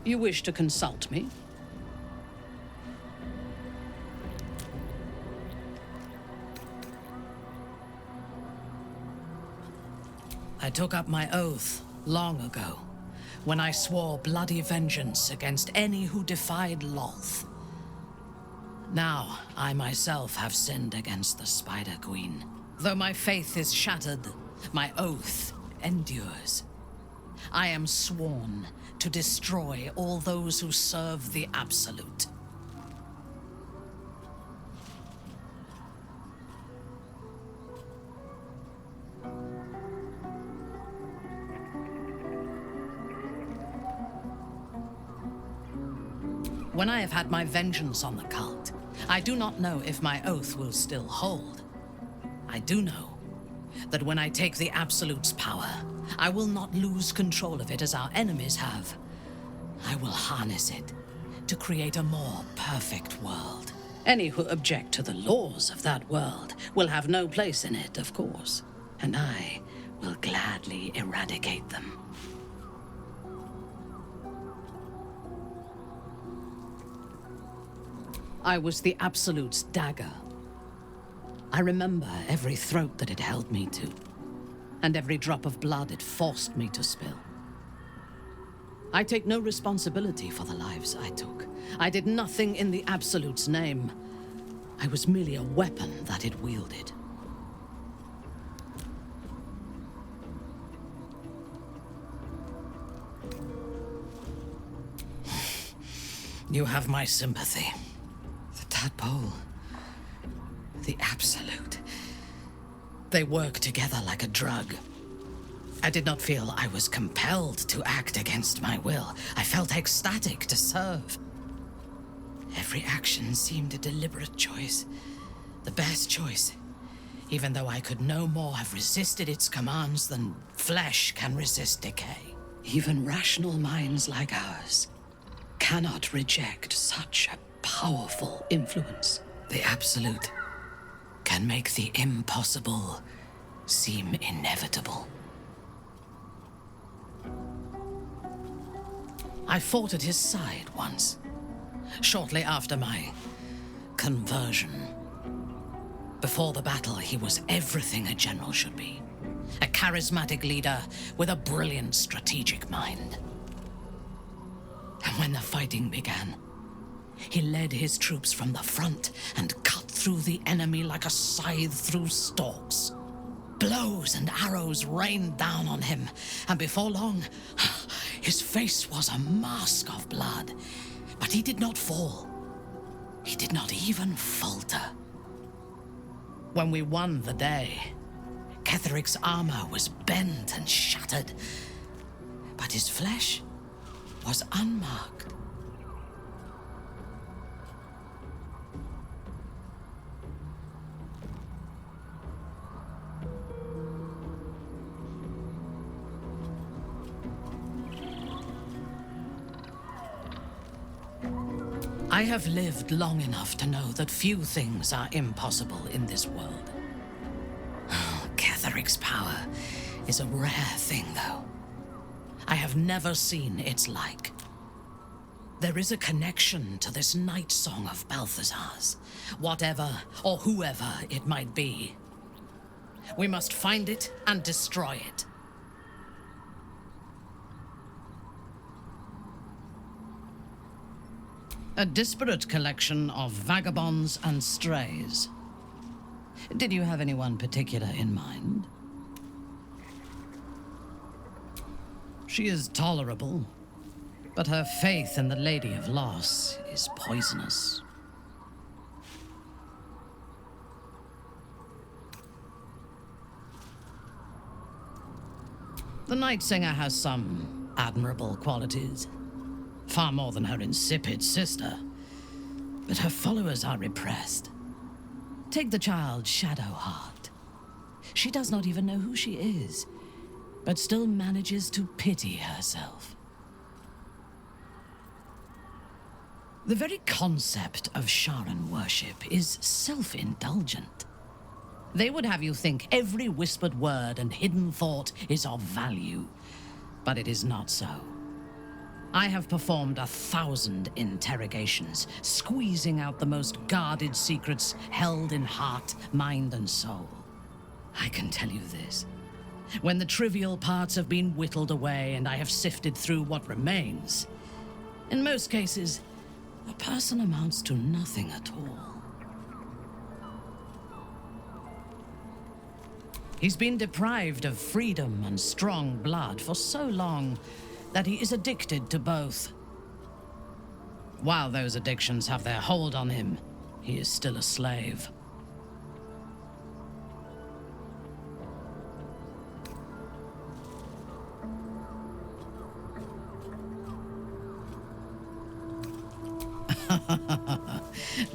You wish to consult me? I took up my oath long ago, when I swore bloody vengeance against any who defied Lolth. Now, I myself have sinned against the Spider Queen. Though my faith is shattered, my oath endures. I am sworn to destroy all those who serve the Absolute. When I have had my vengeance on the cult, I do not know if my oath will still hold. I do know that when I take the Absolute's power, I will not lose control of it as our enemies have. I will harness it to create a more perfect world. Any who object to the laws of that world will have no place in it, of course, and I will gladly eradicate them. I was the Absolute's dagger. I remember every throat that it held me to, and every drop of blood it forced me to spill. I take no responsibility for the lives I took. I did nothing in the Absolute's name. I was merely a weapon that it wielded. You have my sympathy. The tadpole, the Absolute. They work together like a drug. I did not feel I was compelled to act against my will. I felt ecstatic to serve. Every action seemed a deliberate choice. The best choice. Even though I could no more have resisted its commands than flesh can resist decay. Even rational minds like ours cannot reject such a powerful influence. The Absolute can make the impossible seem inevitable. I fought at his side once, shortly after my conversion. Before the battle, he was everything a general should be. A charismatic leader with a brilliant strategic mind. And when the fighting began, he led his troops from the front and cut through the enemy like a scythe through stalks. Blows and arrows rained down on him, and before long, his face was a mask of blood. But he did not fall. He did not even falter. When we won the day, Ketheric's armor was bent and shattered, but his flesh was unmarked. I have lived long enough to know that few things are impossible in this world. Ketheric's power is a rare thing, though. I have never seen its like. There is a connection to this night song of Balthazar's, whatever or whoever it might be. We must find it and destroy it. A disparate collection of vagabonds and strays. Did you have anyone particular in mind? She is tolerable, but her faith in the Lady of Loss is poisonous. The Night Singer has some admirable qualities. Far more than her insipid sister. But her followers are repressed. Take the child Shadowheart. She does not even know who she is, but still manages to pity herself. The very concept of Sharan worship is self-indulgent. They would have you think every whispered word and hidden thought is of value, but it is not so. I have performed 1,000 interrogations, squeezing out the most guarded secrets held in heart, mind, and soul. I can tell you this. When the trivial parts have been whittled away and I have sifted through what remains, in most cases, a person amounts to nothing at all. He's been deprived of freedom and strong blood for so long that he is addicted to both. While those addictions have their hold on him, he is still a slave.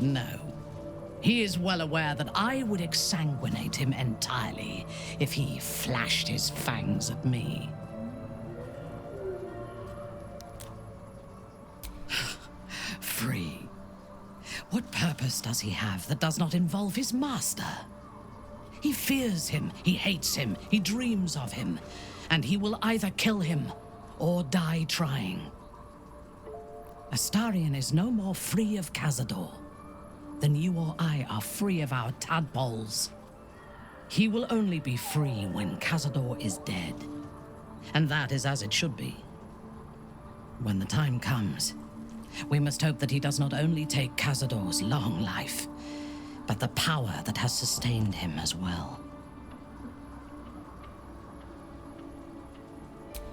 No. He is well aware that I would exsanguinate him entirely if he flashed his fangs at me. Free. What purpose does he have that does not involve his master? He fears him, he hates him, he dreams of him, and he will either kill him or die trying. Astarion is no more free of Cazador than you or I are free of our tadpoles. He will only be free when Cazador is dead, and that is as it should be. When the time comes, we must hope that he does not only take Cazador's long life, but the power that has sustained him as well.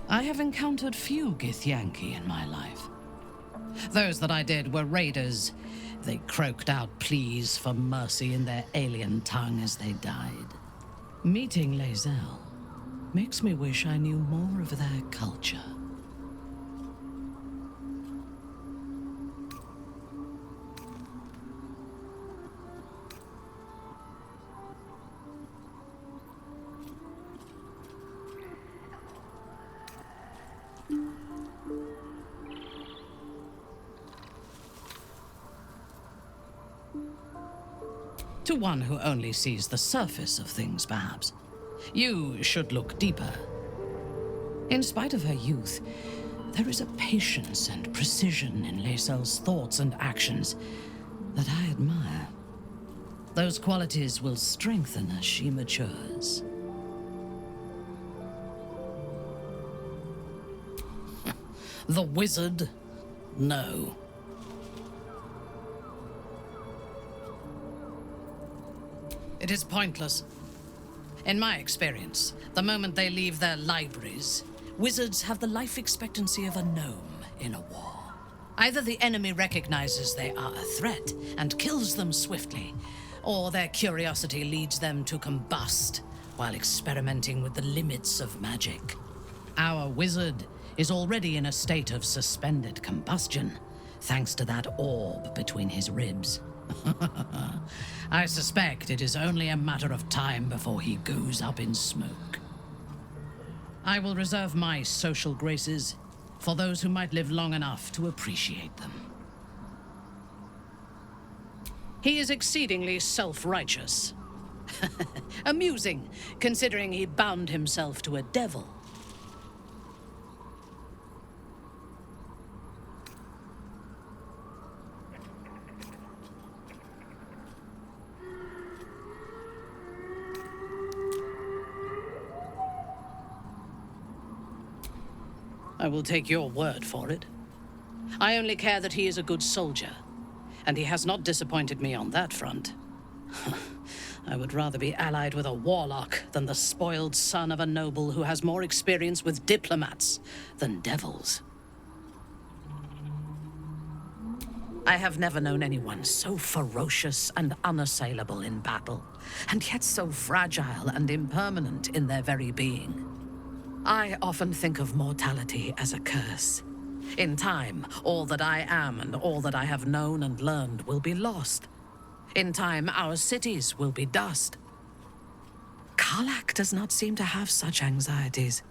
I have encountered few Githyanki in my life. Those that I did were raiders. They croaked out pleas for mercy in their alien tongue as they died. Meeting Lae'zel makes me wish I knew more of their culture. To one who only sees the surface of things, perhaps. You should look deeper. In spite of her youth, there is a patience and precision in Lae'zel's thoughts and actions that I admire. Those qualities will strengthen as she matures. The wizard? No. It is pointless. In my experience, the moment they leave their libraries, wizards have the life expectancy of a gnome in a war. Either the enemy recognizes they are a threat and kills them swiftly, or their curiosity leads them to combust while experimenting with the limits of magic. Our wizard is already in a state of suspended combustion, thanks to that orb between his ribs. I suspect it is only a matter of time before he goes up in smoke. I will reserve my social graces for those who might live long enough to appreciate them. He is exceedingly self-righteous. Amusing, considering he bound himself to a devil. I will take your word for it. I only care that he is a good soldier, and he has not disappointed me on that front. I would rather be allied with a warlock than the spoiled son of a noble who has more experience with diplomats than devils. I have never known anyone so ferocious and unassailable in battle, and yet so fragile and impermanent in their very being. I often think of mortality as a curse. In time, all that I am and all that I have known and learned will be lost. In time, our cities will be dust. Karlach does not seem to have such anxieties.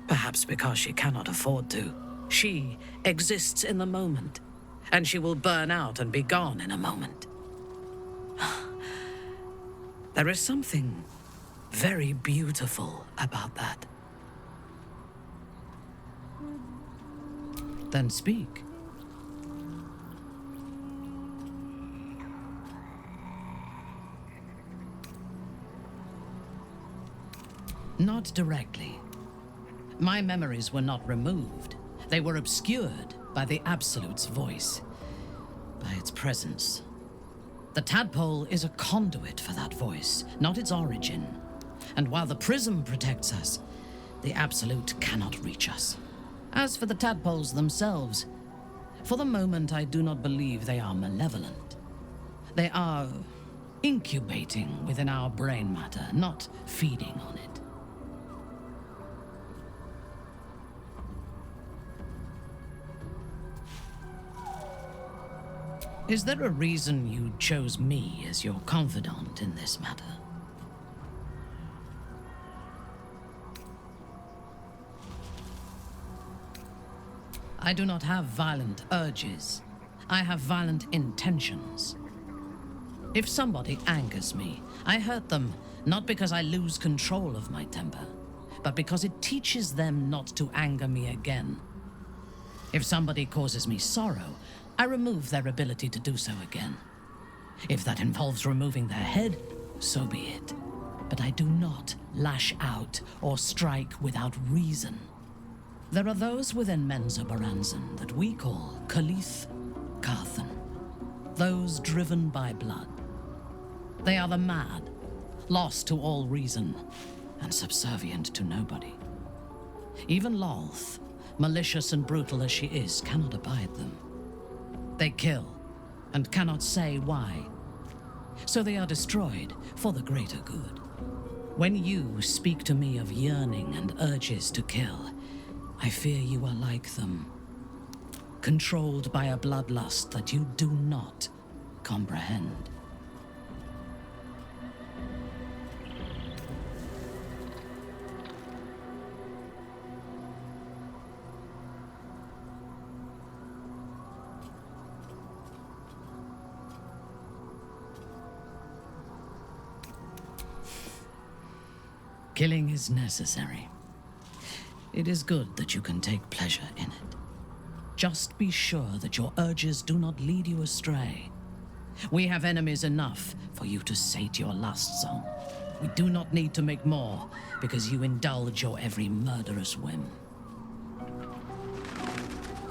Perhaps because she cannot afford to. She exists in the moment, and she will burn out and be gone in a moment. There is something very beautiful about that. Then speak. Not directly. My memories were not removed. They were obscured by the Absolute's voice, by its presence. The tadpole is a conduit for that voice, not its origin. And while the prism protects us, the Absolute cannot reach us. As for the tadpoles themselves, for the moment I do not believe they are malevolent. They are incubating within our brain matter, not feeding on it. Is there a reason you chose me as your confidant in this matter? I do not have violent urges. I have violent intentions. If somebody angers me, I hurt them not because I lose control of my temper, but because it teaches them not to anger me again. If somebody causes me sorrow, I remove their ability to do so again. If that involves removing their head, so be it. But I do not lash out or strike without reason. There are those within Menzoberranzan that we call Khalith Carthan, those driven by blood. They are the mad, lost to all reason, and subservient to nobody. Even Lolth, malicious and brutal as she is, cannot abide them. They kill, and cannot say why. So they are destroyed for the greater good. When you speak to me of yearning and urges to kill, I fear you are like them, controlled by a bloodlust that you do not comprehend. Killing is necessary. It is good that you can take pleasure in it. Just be sure that your urges do not lead you astray. We have enemies enough for you to sate your lusts on. We do not need to make more because you indulge your every murderous whim.